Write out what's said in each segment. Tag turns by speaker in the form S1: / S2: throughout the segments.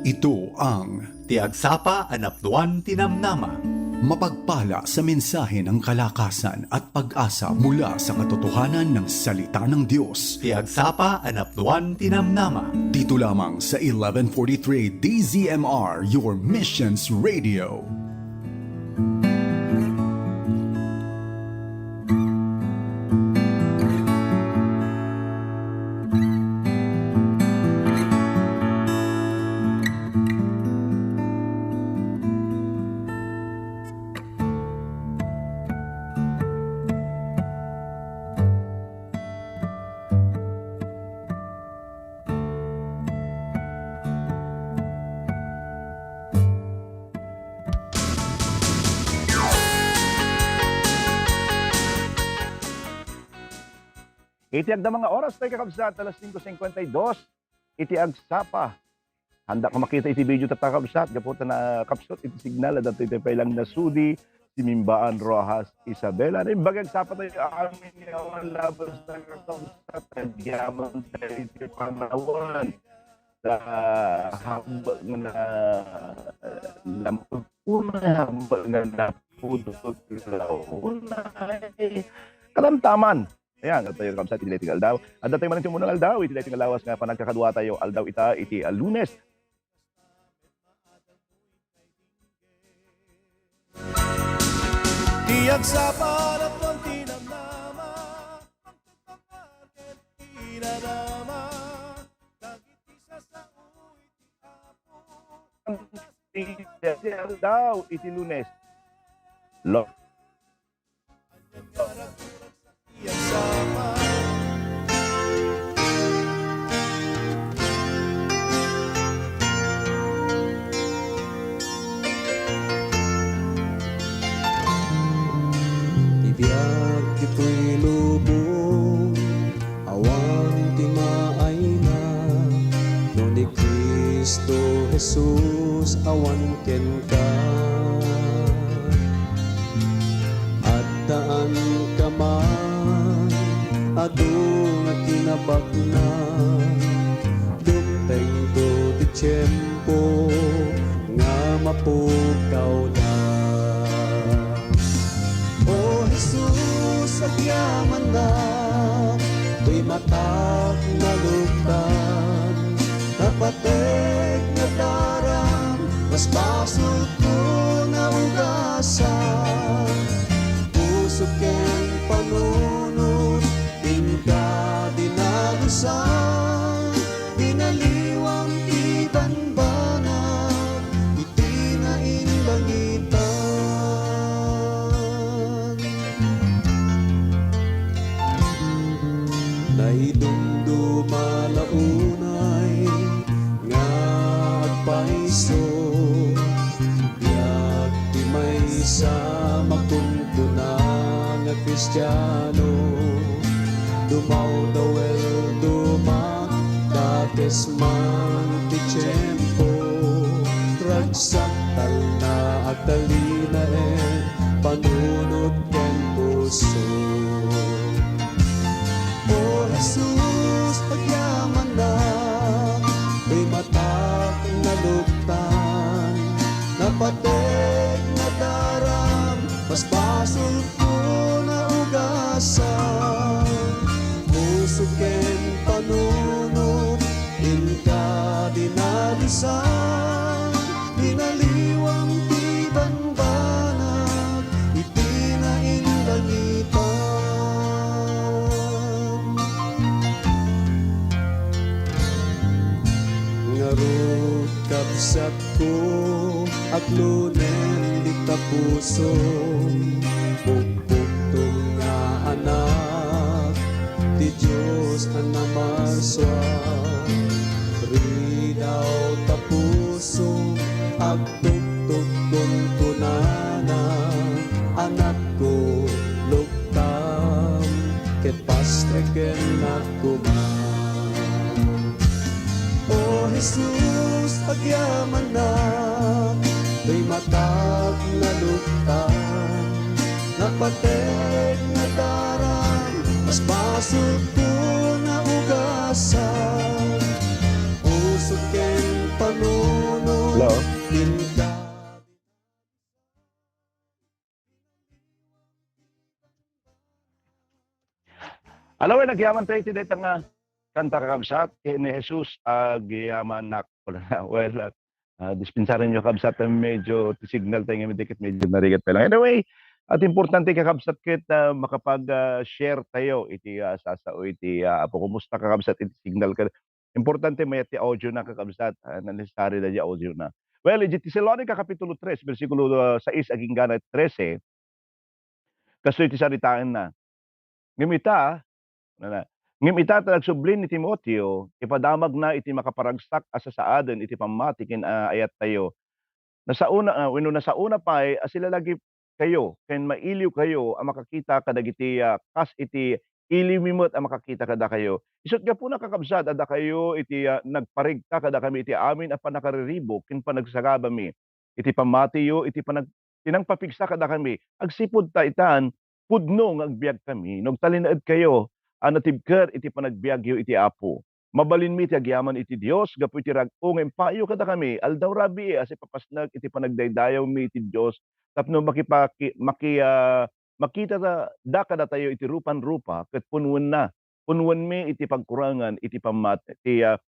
S1: Ito ang
S2: Tiagsapa Anapduan Tinamnama.
S1: mapagpala sa mensahe ng kalakasan at pag-asa mula sa katotohanan ng salita ng Diyos.
S2: Tiagsapa Anapduan Tinamnama.
S1: Dito lamang sa 1143 DZMR, your missions radio.
S3: Itiag na mga oras tayo kakabsat, alas 5:52. Itiag sapa. Handa ko makita iti video tatakabsat. Gaputa na kapsot iti signal. At ito lang na sudi. Si Mimbaan Rojas Isabela. Na bagag sapa tayo amin yung labas na kakabsat. Nagyaman tayo iti panawan. Sa hambag na lampag. Una hambag na napudot. Una ay kalamtaman. Ayan, at tayo kamsat, iti layting aldaw. At tayo man munang aldaw, iti layting alawas nga panagkakadwa tayo aldaw ita, iti Lunes.
S4: Tiyag sa palat ng tinamnama, pagkakapagkat tinadama, dagit isa sa uwi ti apo.
S3: Iti aldaw, iti Lunes. Lord.
S4: Tiyag sama.
S5: Tibiyag ito'y lubong, awang timaay na, no ni Kristo Jesus awan ken ka. At daan ka man, adong at kinabak na, dumteng do ti tiyempo, nga mapukaw na. O Jesus, agyaman na, to'y matak na lugtan, napatek na daram, mas basot ko na ugasan, puso ken panunod, tingka dinalusan, dinaliwang ibanbanag, itinaing langitan. Naidumduma launay nga agpaiso, biag di may sa makunkuna nga Kristiyano, dumaw dawel dumak dates man ti tiyempo, ragsaktal na agtalinaen panunod ken puso. O Jesus, agyaman na, may matak na lugtan, napatek na daram, mas basol ko na ugasan, puso ken panunod, inka dinalisan, dinaliwang tibanbanag, itinain langitan. Ngarod kapsat ko at lunen di kapuso, bukbuktong nga anak di Diyos ang namaswa, ridaw tapuso agtugtog kong kunana, anak ko lugtam ket pastre ken nakuman. O Jesus, agyaman na, may matag na lugtan, napatek na daram, mas basot ko na ugasan,
S3: Alam mo, nagyaman tayo iti dayta nga kanta kakabsat, kay ni Jesus, agyaman nak. Well, dispensarin nyo kabsat, medyo signal tayo nga medikit, medyo narigat pa lang. Anyway, at importante kakabsat kit makapag-share tayo iti sasao iti apo kumusta kakabsat iti signal ka. Importante may iti audio na kakabsat, na necessary na di audio na. Well, iti Tesalonica Kapitulo 3, versikulo 6 aging gana 13, kaso iti saritaan na. Ngimita, na ngem ita nagsublin ni Timoteo, ipadamag na iti makaparagsak asa saaden iti pamati ken ayat tayo. Nasauna wenno nasauna pay sila lagi kayo ken mailiw kayo a makakita kadagiti kas iti ilimimot a makakita kada kayo. Isut gapu na kakabsat adda kayo iti nagparigta kada kami iti amin a panakariribok ken panagsagabami. Iti pamatiyo iti tinangpapigsa kada kami. Agsipud ta itan pudno nga agbiag kami. Nagtalinaed kayo natibker iti panagbiagyo iti Apo. Mabalin mi ti agyaman iti Dios gapu iti rag-ong empayo kada kami aldaw rabi as ipapasnag iti panagdaydayaw mi iti Dios tapno makita da kada tayo iti rupan-rupa ket punwen na. Punwen mi iti pagkurangan iti pamatiyo.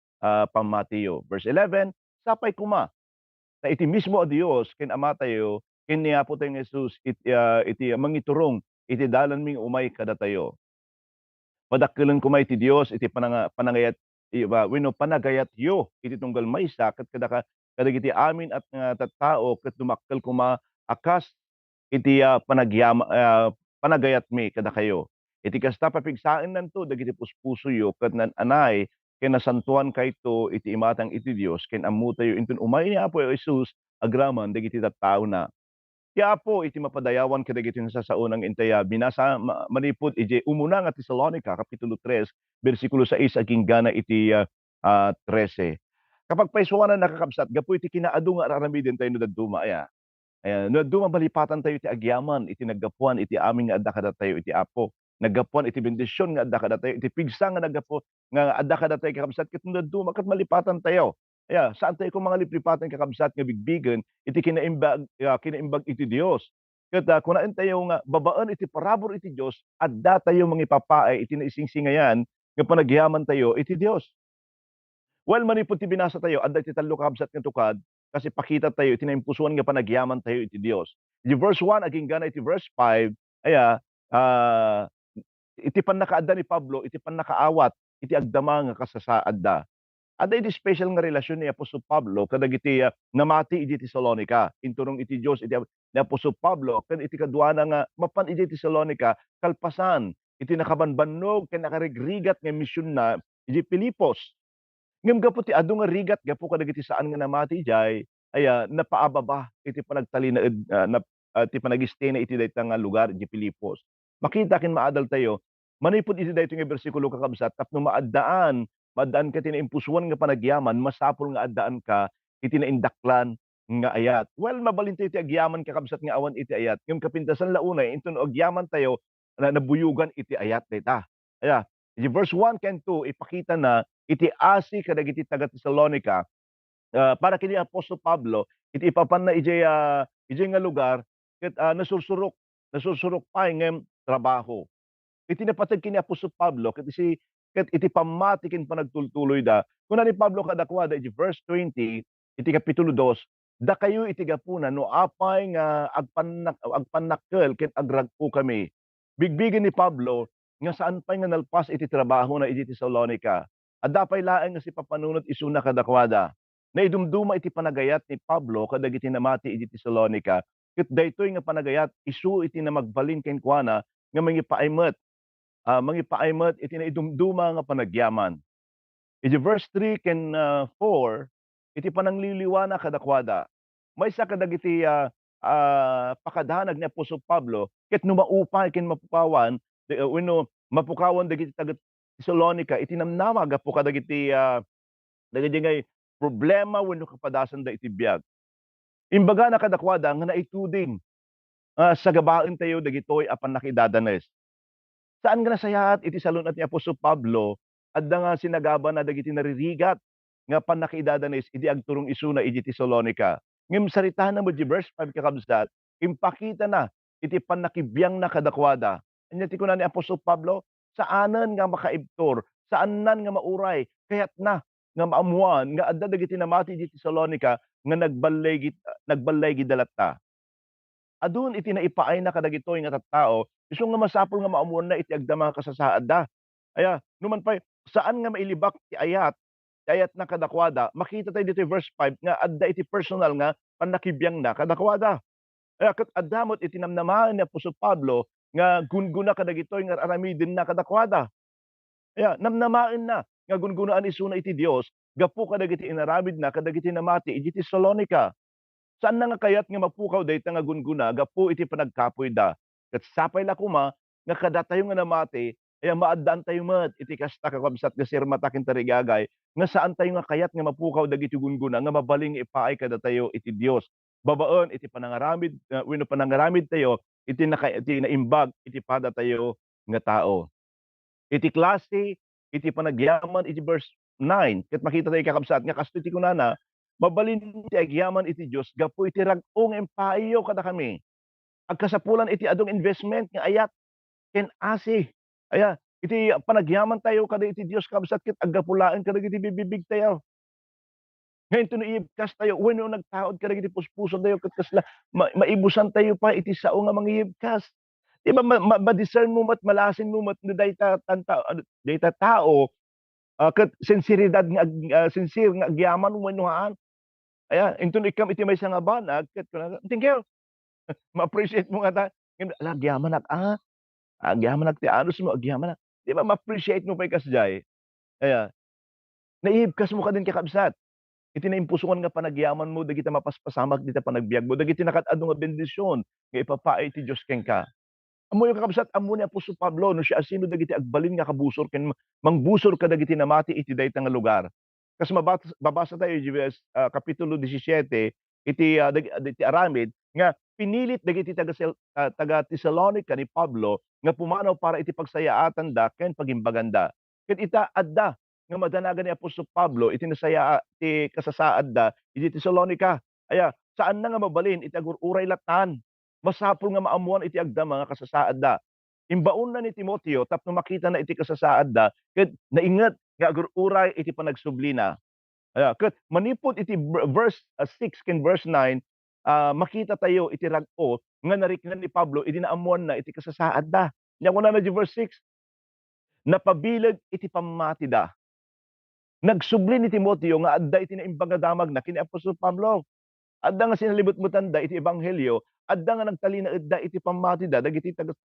S3: Verse 11, sapay kuma na iti mismo a Dios ken Ama tayo ken ni Apo tayong Jesus iti mangiturong iti dalan ming umay kada tayo. Padakkelan ko may ti Dios iti panangayat wenno panagayat yo iti tunggal maysa ket kadagiti amin at nga tattao ket dumakkel kuma akas iti panagayat mi kada kayo. Iti kasta papigsaen nanto dagiti puspuso yo ket nan anay ken nasantuan kayto iti imatang iti Dios ken ammo tayo inton umay ni Apo Jesus agraman dagiti tattao na. Kaya po iti mapadayawan kadagiti nasasaunang intaya binasa manipud iti umuna nga Tesalonica Kapitulo 3 bersikulo 6 aging gana iti 13. Kapag paisuanan nakakabsat gapu iti kinaadu nga araramiden tayo no dadduma ayan no dadduma malipatan tayo iti agyaman iti naggapuan iti amin nga adda kada tayo iti Apo. Naggapuan iti bendisyon nga adda kada tayo iti pigsa nga naggapu nga adda kada tayo kakabsat ket no dadduma ket malipatan tayo. Saan tayo kung mga liplipatan kakabsat nga bigbigen iti kinaimbag iti Dios. Ket kunaen tayo nga babaan iti parabor iti Dios adda tayo mangipapaay iti naisingsingayan nga panagyaman tayo iti Dios. Well, manipud ti binasa tayo adda iti tallo kakabsat nga tukad kasi pakita tayo iti naimpusoan nga panagyaman tayo iti Dios. Iti verse 1 aging gana iti verse 5 ah, iti pannakaadda ni Pablo iti pannakaawat iti agdama nga kasasaad da. Adda iti special nga relasyon ni Apostol Pablo kadagiti namati iti Tesalonica. Inturong iti Dios iti ni Apostol Pablo ken iti kaduana nga mapan iti Tesalonica kalpasan iti nakabanbannog ken nakarigrigat nga misyon na iti Filipos. Ngem gapu ti adu nga rigat gapu kadagiti saan nga namati jay napaababa iti panagtalinaed ti panag-stay na iti dayta nga lugar iti Filipos. Makita ken maadal tayo manipud iti daytoy nga bersikulo kakabsat tapno maaddaan ka tinaimpusoan nga panagyaman masapol nga addaan ka iti naindaklan nga ayat. Well, mabalin tayo iti agyaman kakabsat nga awan iti ayat. Ngem kapintasan launay inton agyaman tayo na nabuyugan iti ayat dayta. Iti verse 1 ken 2 ipakita na iti asi kadagiti taga Tesalonica para kini Apostol Pablo iti ipapan na ijay nga lugar ket nasursurok pay ngem trabaho. Iti napatag kini Apostol Pablo ket iti pamati ken panagtultuloy da. Kuna ni Pablo kadakwada iti verse 20 iti kapitulo 2, da kayo iti gapuna no apay nga agpannakkel ken agragpo kami. Bigbigen ni Pablo nga saan pay nga nalpas iti trabaho na iti Tesalonica. Adda pay laeng nga si papanunot isuna kadakwada. Naidumduma iti panagayat ni Pablo kadagiti namati iti Tesalonica ket daytoy nga panagayat isu iti na magbalin ken kuana nga mangipaaymet iti naidumduma nga panagyaman. Iti verse 3 ken 4 iti panangliliwana kadakwada. Maysa kadagiti pakadanag ni Apostol Pablo ket no maupay ken mapukawan wenno mapukawan dagiti taga Tesalonica iti namnama gapu kadagiti dagiti ngay problema wenno kapadasan da iti biag. Imbaga na kadakwada nga naituding sa gabaen tayo dagitoy apan nakidadanes. Saan nga nasayaat iti salunat ni Apostol Pablo adda nga sinagaba na dagiti naririgat nga pannakiidadanes iti agturong isuna iti Tesalonica. Ngem sarita na mo di verse 5 kakabsat impakita na iti pannakibiyang na kadakwada. Anya ti kuna ni Apostol Pablo saanan nga makaibtor, saanan nga mauray, kaya't na nga maamuan nga adda dagiti namati di Tesalonica nga nagbalay gid dalatta. Adun iti naipaay na kadagitoy nga tattao, isu nga masapol nga maamuan na iti agdama kasasaad da. Aya, numan pay saan nga mailibak ti ayat na kadakwada, makita tayo dito verse 5 nga adda iti personal nga panakibiyang na kadakwada. Aya ket addamot iti namnamaen ni Apostol Pablo nga gunguna kadagitoy nga aramidin na kadakwada. Aya namnamaen na nga gungunaan isuna iti Dios gapu kadagiti inaramid na kadagiti namati iti Tesalonica. Saan na nga kayat nga mapukaw dayta nga gunguna gapu iti panagkapoy da. Ket sapay la kuma nga kada tayo nga namati aya maaddaan tayo met iti kasta kakabsat nga sirmata ken tarigagay nga saan tayo nga kayat nga mapukaw dagiti gunguna nga mabaling ipaay kada tayo iti Dios. Babaen iti panangaramid wenno panangaramid tayo iti naimbag iti pada tayo nga tao. Iti klase iti panagyaman iti verse 9 ket makita tayo kakabsat nga kasto iti kunana mabalin ti agyaman iti Dios gapu iti rag-o nga empaiyo kada kami. Agkasapulan iti adung investment nga ayat ken asi. Aya iti panagyaman tayo kada iti Dios kabsat ket aggapulaan kadagiti bibibig tayo. Ngayon ito iibkas tayo, wenno nagtaod kadagiti puspuson tayo ket kasla maibusan tayo pa iti sao nga mangiibkas. Di ba ma-discern mo mat malasin mo mat no dayta dayta tao ket sinseridad nga sincere nga agyaman wenno haan. Aya inton ikam iti maysa nga banag ket thank you. Ma-appreciate mo nga ta, ala agyaman agyaman ti anos mo agyaman nak. Di ba ma-appreciate mo pay kasjay. Aya naibkas mo kadin kakabsat. Iti naimpusoan nga panagyaman mo dagiti mapaspasamak dita panagbiag mo dagiti nakad-adu nga bendisyon nga ipapaay ti Dios kenka. Ammo yung kakabsat ammo ni Apostol Pablo no siya asino dagiti agbalin nga kabusor ken mangbusor kadagiti namati iti dayta nga lugar. Kas babasa tayo iti kapitulo 17 iti aramid nga pinilit dagiti taga Tesalonica ni Pablo nga pumanaw para iti pagsayaatan da ken pagimbaganda. Ket ita adda nga madanagan ni Apostol Pablo iti nasaya iti kasasaad da iti Tesalonica. Aya saan na nga mabalin iti agururay latan. Masapol nga maamuan iti agdama nga kasasaad da. Imbaon na ni Timoteo tapno makita na iti kasasaad da ket naingat nga agururay iti panagsublina. Aya ket manipod iti verse 6 ken verse 9 makita tayo iti rag-o nga nariknan ni Pablo iti naamuan na iti kasasaad da. Nya kuna na di verse 6 napabilag iti pamati da. Nagsubli ni Timoteo nga adda iti naimbag nga damag na kini Apostol Pablo. Adda nga sinalibot-motan da iti ebanghelyo, adda nga nagtalina idda iti pamati da dagiti taga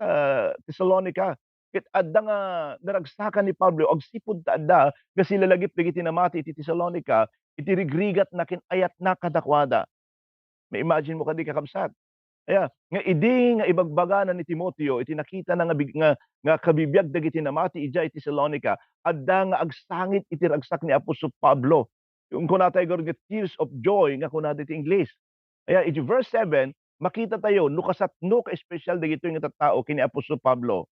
S3: Tesalonica. Ket adda nga naragsakan ni Pablo og sipud ta adda nga sila lagip dagiti namati iti Tesalonica, iti rigrigat na ken ayat na kadakwada. Ma-imagine mo kadi kakabsat. Aya nga idi nga ibagbaganan ni Timoteo iti nakita na nga kabibiyag dagiti namati ijay iti Tesalonica, adda nga agsangit iti ragsak ni Apostol Pablo. Yung kunatay garo nga tears of joy nga kunada iti English. Aya iti verse 7 makita tayo no kasatno ka espesyal dagito nga tattao kini Apostol Pablo.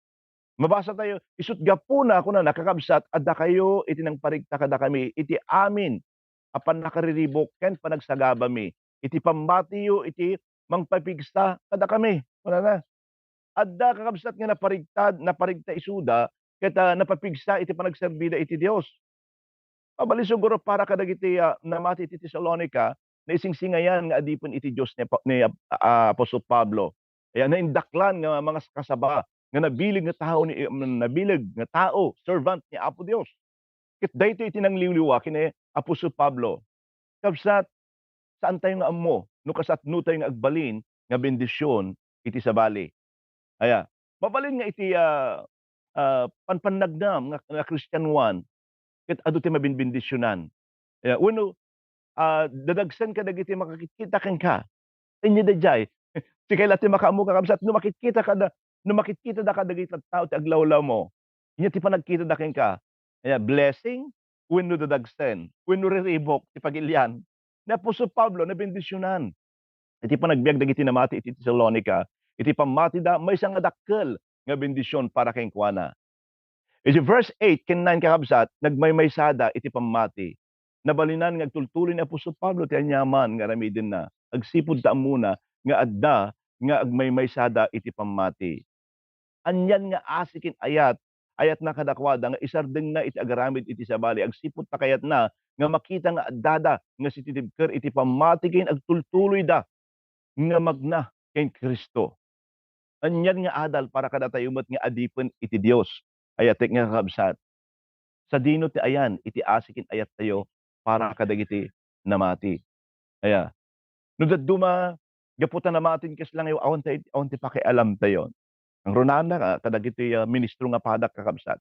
S3: Mabasa tayo isut gapuna kuna nakakabsat adda kayo iti nang parigta kada kami iti amin apan nakariribok ken panagsagaba mi. Iti pambatiyo iti mangpapigsta kada kami. Kuna na. Adda kakabsat nga naparigta isuda ket napapigsta iti panagserbida iti Dios. Mabali siguro para kadagiti namati iti Tesalonica na isingsingayan nga adipon iti Dios ni Apostol Pablo. Aya naindaklan nga mga kasaba nga nabilig nga tao servant ni Apo Dios. Ket daytoy iti nangliliwa kini Apostol Pablo. Kabsat saan tayo nga ammo no kasatno tayo nga agbalin nga bendisyon iti sabali. Aya mabalin nga iti panpanagdam nga Christian one ket adu ti mabinbendisyonan. Aya wenno dadagsen ka dagiti makakita ken ka. Inya dayjay ti kayla ti makaammo kakabsat no makikita da ka dagiti tattao ti aglawlaw mo. Inya ti panagkita da ken ka. Aya blessing wenno dadagsen, wenno riribok ti pagilyan. Ni Apostol Pablo nabendisyonan. Iti panagbiag dagiti namati iti Tesalonica, iti pamati da maysa nga dakkel nga bendisyon para ken kuana. Iti verse 8 ken 9 kakabsat nagmaymaysada iti pamati. Nabalinan nga agtultuloy ni Apostol Pablo ti anyaman nga aramiden na. Agsipud ta muna nga adda nga agmaymaysada iti pamati. Anyan nga asikin ayat ayat na kadakwada nga isardeng na iti agaramid iti sabali agsipot ta kayat na nga makita nga addada nga si titibker iti pamati ken agtultuloy da nga magna ken Kristo. Anyag nga adal para kada tayo met nga adipen iti Dios. Ayatek nga kakabsat. Sa dino ti ayan iti asikin ayat tayo para kadagiti namati. Aya. No dadduma gaputan namatin kes lang yu awan ti pakialam tayo. Ang runana ka kadagiti ministro nga padak kakabsat.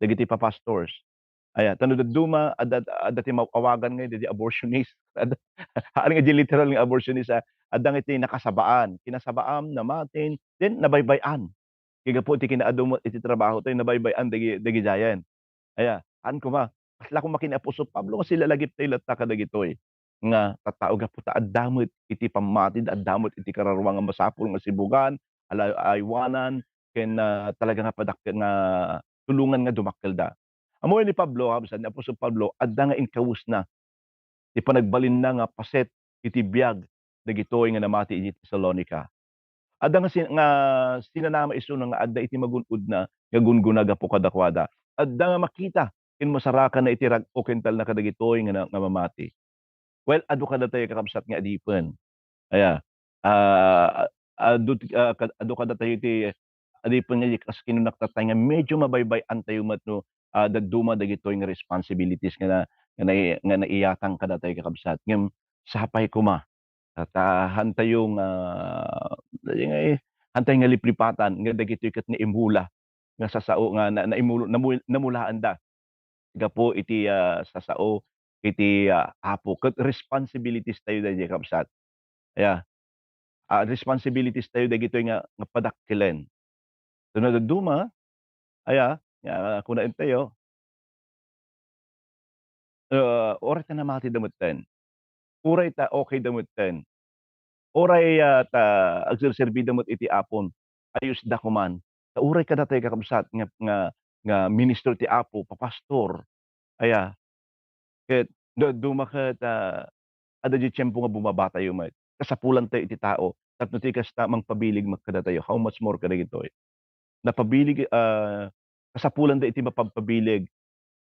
S3: Dagiti pastors. Aya tano dadduma adda ti mawagan nga iti abortionist. Ari nga di literal nga abortionist adda nga iti nakasabaan. Kinasabaam namatin then nabaybayan. Kaya po iti kinaadum iti trabaho tayo nabaybayan dagi jayan. Aya, kuma, kasla ko makin Apostol Pablo nga sila lagip tayo latta kadagitoy. Nga tattao gapu ta addamot iti pamatid, addamot iti kararwa nga masapul nga sibugan, aywanan, ken talaga nga nga tulungan nga dumakkel da. Amoy ni Pablo, kabsat ni Apostol Pablo, adda nga inkawus na, ti panagbalin na nga paset iti biag dagitoy nga namati iti Tesalonica. Adda nga sinanama isu nga adda iti magun-ud na nga gunguna gapu kadakwada. Adda nga makita ken masarakan na iti rag-o kental na kadagitoy nga mamati. Well, adu kada tayo kakabsat nga adipen. Aya. Adu kada tayo iti adipen nga kas kinunaktatay nga medyo mabaybay-an tayo met no dadduma dagitoy nga responsibilities nga naiyatang kada tayo kakabsat. Ngem sapay kuma at hantayong hantay nga liplipatan nga dagitoy ket nga imula nga sasao nga namulaan da gapo iti sasao iti Apo ket responsibilities tayo daydi kabsat. Aya, responsibilities tayo dagitoy nga padakkelen. Sunod dadduma aya nga kunaen tayo oray ta namati dametten. Uray ta okay dametten. Oray ta agserserbi damet iti Apon ayos da kuman. Ta uray kada tayo kakabsat nga ministro ti Apo, papastor. Aya, ket dadduma ket adda di tiyempo nga bumaba tayo met. Kasapulan tayo iti tao tapno ti kasta mangpabilig kada tayo. How much more kadagitoy. Napabilig kasapulan da iti mapagpabilig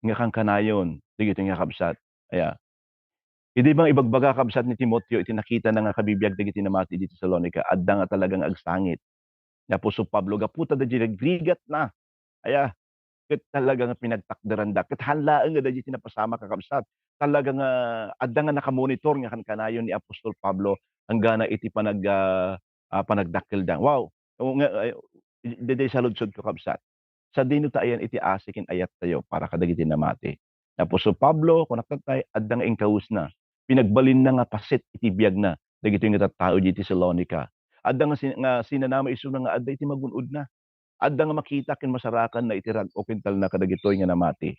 S3: nga kang kanayon dagitoy nga kabsat. Aya. Idi bang ibagbaga kabsat ni Timoteo iti nakita na nga kabibiyag dagiti namati iti Tesalonica adda nga talagang agsangit. Ni Apostol Pablo gaputa da nagrigat na. Aya, ket talagang pinagtakderan da. Ket hanlaeng nga dagiti napasama kakabsat. Talagang adda nga nakamonitor nga kanayon ni Apostol Pablo hanggana iti panagdakkel da. Wow! Nga diday saludsod ko kabsat. Sa dino ta ayan iti asikin ayat tayo para kadagiti namati. Ni Apostol Pablo kunaktatay adda nga inkawus na. Pinagbalin na nga paset iti biag na dagitoy nga tattao iti Tesalonica. Adda nga sinanama isu na nga adda iti magun-od na. Adda nga makita ken masarakan na iti rag-o kental na kadagitoy nga namati.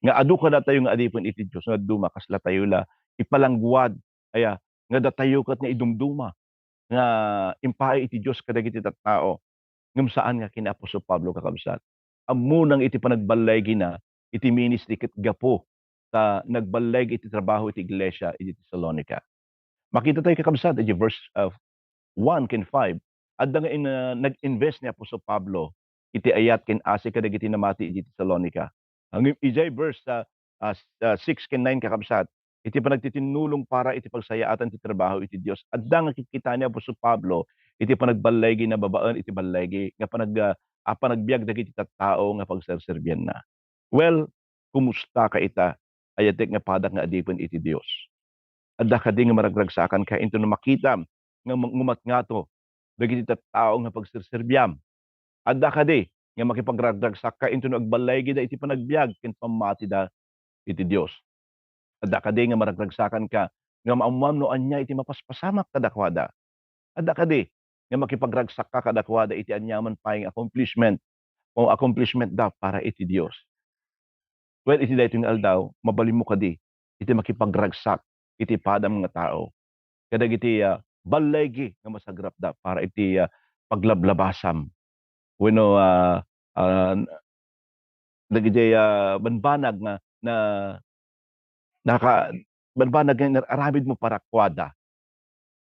S3: Nga adu kada tayo nga adipon iti Dios nga duma kasla tayo la ipalangguad aya nga datayo ket nga idumduma nga impaay iti Dios kadagiti tattao. Ngem saan nga kini Apostol Pablo kakabsat. Ammunang iti panagbalaygi na iti ministry ket gapo ta nagbalayg iti trabaho iti iglesia iti Tesalonica. Makita tayo kakabsat iti verse 1 ken 5. Adda nga nag-invest ni Apostol Pablo iti ayat ken asi kadagiti namati iti Tesalonica. Ang ijay verse 6 ken 9 kakabsat iti panagtitinulong para iti pagsayaatan ti trabaho iti Dios. Adda nga kikita ni Apostol Pablo iti panagbalaygi na babaan iti balaygi nga panagbiag dagiti tattao nga pagserserbian na. Well, kumusta ka ita? Ayatek nga padak nga adipon iti Dios. Adda kadi nga maragragsakan ka into na makita nga ngumat ngato dagiti tattao nga pagserserbiam. Adda kadi nga makipagragsak ka into na agbalaygi da iti panagbiag ken pamati da iti Dios. Adda kadi nga maragragsakan ka nga maamman no anya iti mapaspasamak kadakwada. Adda kadi nga makipagragsak ka kadakwada iti anyaman payeng accomplishment o accomplishment da para iti Dios. Well, iti daytoy nga aldaw, mabalin mo kadi iti makipagragsak iti padam nga tao. Kadagiti balaygi nga masagrap da para iti paglablabasam. Wenno dagiti banbanag na banbanag nga aramid mo parakwada.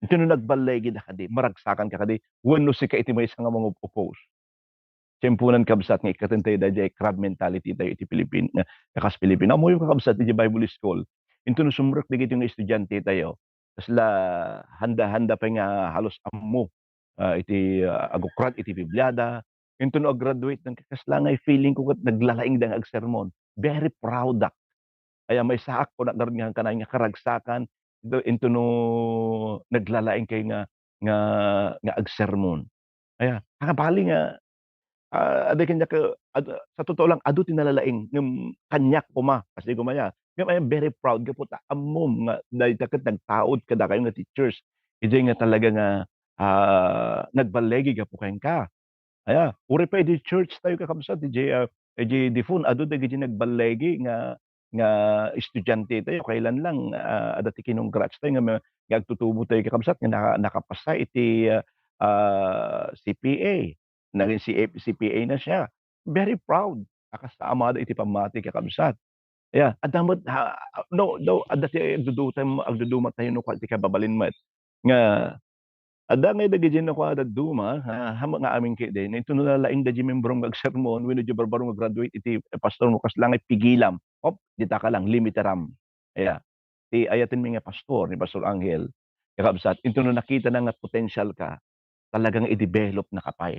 S3: Iti no nagbalaygi da kadi, maragsakan ka kadi, wenno sika iti maysa nga mga oppose. tiyempunan kabsat nga ikatentay da jay crab mentality tayo iti Pilipin nga kakas Pilipino. Amo yung kabsat iti Bible School. Into no sumrek digiti yung estudyante tayo. Kasla handa-handa pa nga halos ammo iti agukrat iti Bibliada. Into no graduate ng kasla nga feeling ko kat naglalaing dang ag sermon. Very proud ak. Kaya may saak ko na nga kanay nga karagsakan into no naglalaing kay nga ag sermon. Kaya kakabali nga aday kanya sa totoo lang adu tinalalaing ngem kanyak kuma kasi kumaya ngem I am very proud gapot ammom nga dahil taket nagtaod kada kayo nga teachers ijay nga talaga nga nagbalegi gapo kayen ka aya uri pa di church tayo kakabsat ijay difun adu dagiti nagbalegi nga estudyante tayo kailan lang adati kinongrats tayo nga agtutubo tayo kakabsat nga nakapasa iti CPA. Naging CPA na siya. Very proud. Akasama iti pamati kakabsat. Yeah, adamot no adati agduduma tayo no kwalti ka babalin met. Nga ada nga dagiti no kwa duma hama nga amin kay din ito no laing dagi membrong ag sermon wenno di barbarong graduate iti pastor mo kaslang pigilam. Hop, dita ka lang limiteram. Yeah. Ti ayatin mi nga pastor ni Pastor Angel kakabsat ito no nakita na nga potential ka talagang i-develop na kapay.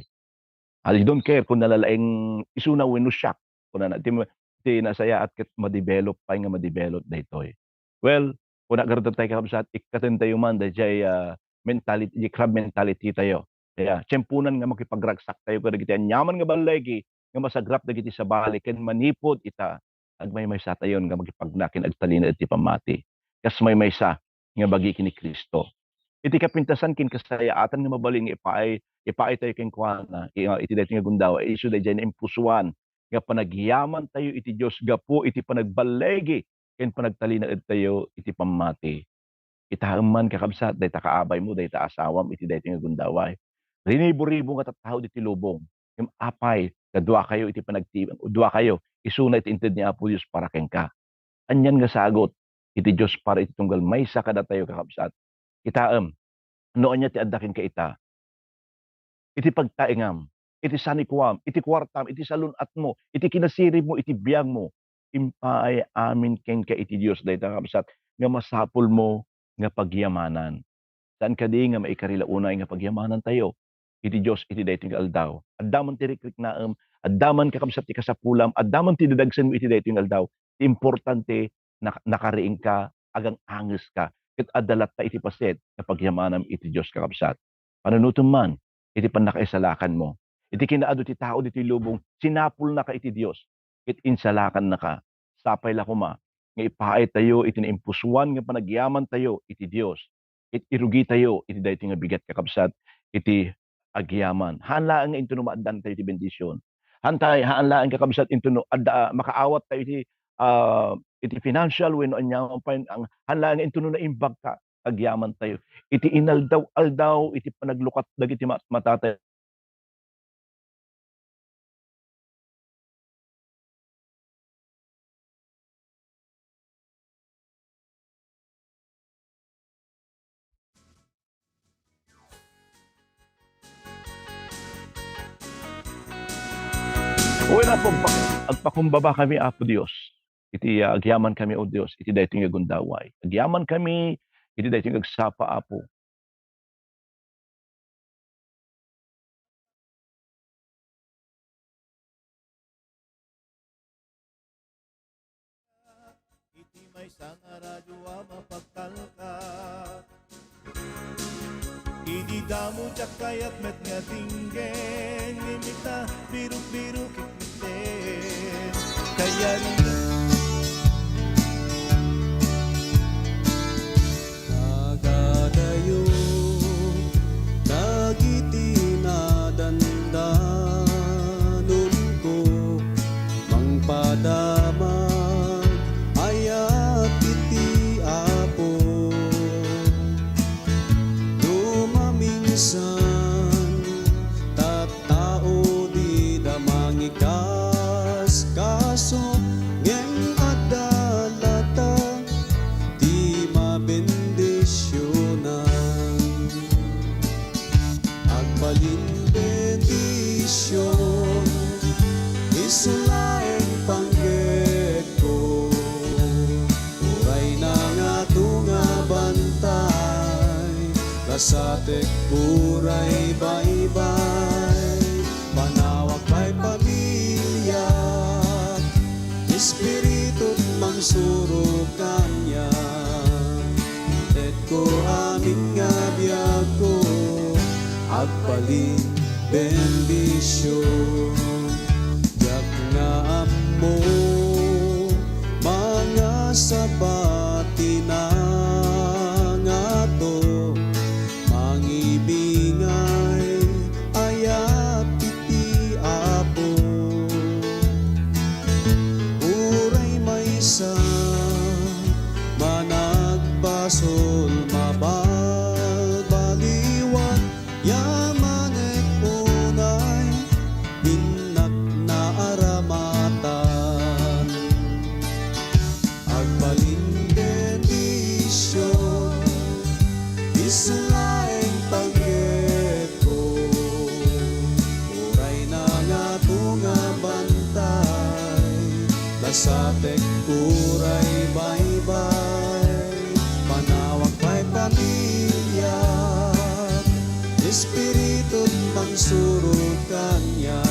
S3: I don't care kung nalalaing isuna wenno shock kuna na ti nasaya at ket ma-develop pa nga ma-develop daytoy. Well, kuna garud tayo kakabsat ikaten tayo man dayjay mentality di crab mentality tayo. Kaya tiyempunan nga makipagragsak tayo kadagiti anyaman nga balegi nga masagrap dagiti sa bali ken manipod ita agmay sa tayon nga makipagnakin agtalino iti pamati. Kas may sa nga bagi kini Kristo. Iti kapintasan kin kasayaatan nga mabaling ipaay tayo ken kuana iti daytoy nga gundaw isu dayjay na impusuan nga panagyaman tayo iti Dios gapo iti panagbalegi ken panagtalina tayo iti pamati. Itaem man kakabsat dayta kaabay mo dayta asawam iti daytoy nga gundaway. Rinibo-ribo nga tattao iti lubong. Ngem apay kadua kayo iti panagtibang dua kayo isuna iti inted ni Apo Dios para ken ka. Anyan nga sagot iti Dios para iti tunggal maysa kada tayo kakabsat. Itaem noon niya ti addakin ka ita iti pagtaingam, iti sanikwam, iti kwartam, iti salunat mo, iti kinasirib mo, iti biyang mo, impaay amin ken ka iti Dios dayta kakabsat nga masapul mo nga pagyamanan. Saan kadi nga maikarila unay nga pagyamanan tayo? Iti Dios iti daytoy nga aldaw. Addaman ti rikrik naem, addaman kakabsat ti kasapulam, addaman ti dadagsen mo iti daytoy nga aldaw. Importante nakariing ka agang anges ka ket adalat ta iti paset nga pagyamanam iti Dios kakabsat. Panunutom man iti panakaisalakan mo. Iti kinaado ti tao diti lubong, sinapul na ka iti Dios. Ket insalakan na ka. Sapay la kuma nga ipaay tayo iti naimpusuan nga panagyaman tayo iti Dios. Ket irugi tayo iti daytoy nga bigat kakabsat iti agyaman. Hanlaan nga into no maaddan tayo iti bendisyon. Hanlaan kakabsat into no makaawat tayo iti financial wenno anyaman pa ang hanlaan nga into no naimbag ka agyaman tayo. Iti inaldaw-aldaw, iti panaglukat dagiti matatay. Wala po agpakumbaba kami Apo Dios. Iti agyaman kami o Dios, iti daytoy nga gundaway. Agyaman kami iti daytoy nga agsapa Apo.
S4: iti may nga radyo mapagtalka. Idi damo jak kayat met nga tinggen limita biru-biru kikiten kaya rin
S5: Agadayo dagiti nadandanon ko mangpadamag ayat iti Apo dumaminsan tattao di damangikas kaso kasatek buray baybay, panawag pa'y pamilya, espiritu mangsuro kanya, et ko amin nga biyag ko, agbalin bendisyon, yak nga amo, mga sabati na nga to, mangibingay ayat iti apo, uray maysa managbasol mabalbaliwan, yamanek unay binak na aramatan, agbalin bendisyon, islaing pagget ko, uray na nga tunga bantay, lasatek uray baybay, panawag pa'y pamilya, espiritu mangsuro kanya,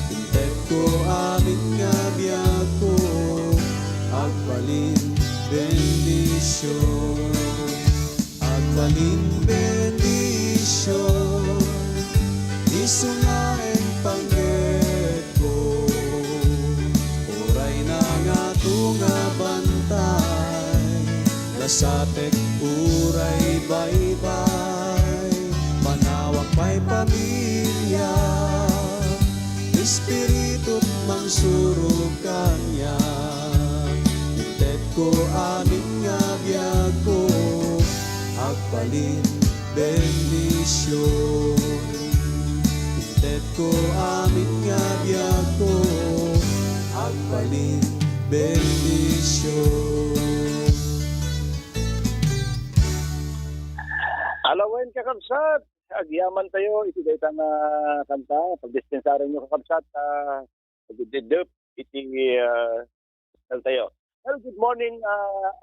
S5: intet ko amin nga biyag ko, agbalin bendisyon, agbalin bendisyon, isungain pangget ko, uray na nga tunga bantay, lasatek uray baybay, manawag pa'y pamilya, espiritu mangsuro kanya, intet ko amin nga biyag ko, agbalin bendisyon, intet ko amin nga biyag ko, agbalin bendisyon.
S3: Alawen kakabsat, agyaman tayo, iti dayta nga kanta, pagdispensaran nyo kakabsat, pagdidup, iti tayo. Well, good morning,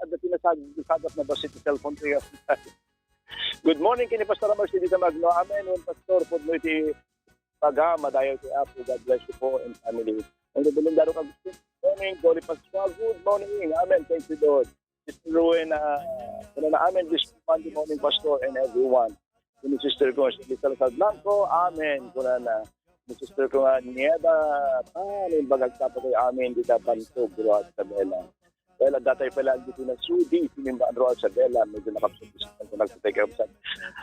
S3: at tinasagap na ba si cellphone tayo. Good morning, kini Pastor Marcy dito Magno. Amen, un Pastor, po mo iti pagama, dayo ti Apo, God bless you po and family. Ang nabilang daro kag good morning, Dolly Pascual, good morning, amen, thank you Lord. Sister Ruin, na amen this Monday morning, Pastor, and everyone. Yung sister ko, si Salazar Blanco, amen. Kuna na, yung sister ko nga, Nieda, yung bagagtapa ko, amen, dita Bantog, Roa sa Bela. Well, ang datay pala, dito na Sudi, sinimbaan Roa sa Bela, medyo nakapsat ko nagsatay kamsat.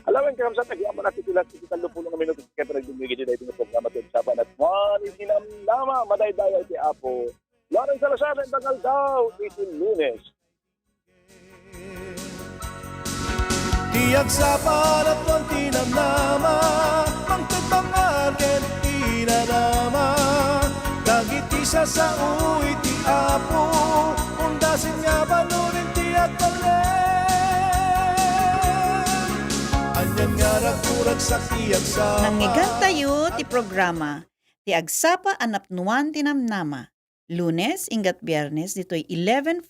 S3: Alam mo, kamsat, nagyaman natin sila, kita lupulong na minuto, kaya parang dumigit dito yung programa to sa Saban at one, itinamnama, maday-daya si Apo. Lawrence Salazar, ang tagal daw, ito Lunes.
S4: Tiyak sa palat ng tinamnama, pangtagpang Argentina nama, dagiti sa uwi ti Apo, undasin nga balunin tiyak talen. Anyan nga ragurag sa tiyak sa
S6: Nangyigan tayo ti programa, ti Agsapa Anapnuan Tinamnama. Lunes, ingat Biyernes, dito'y 11:40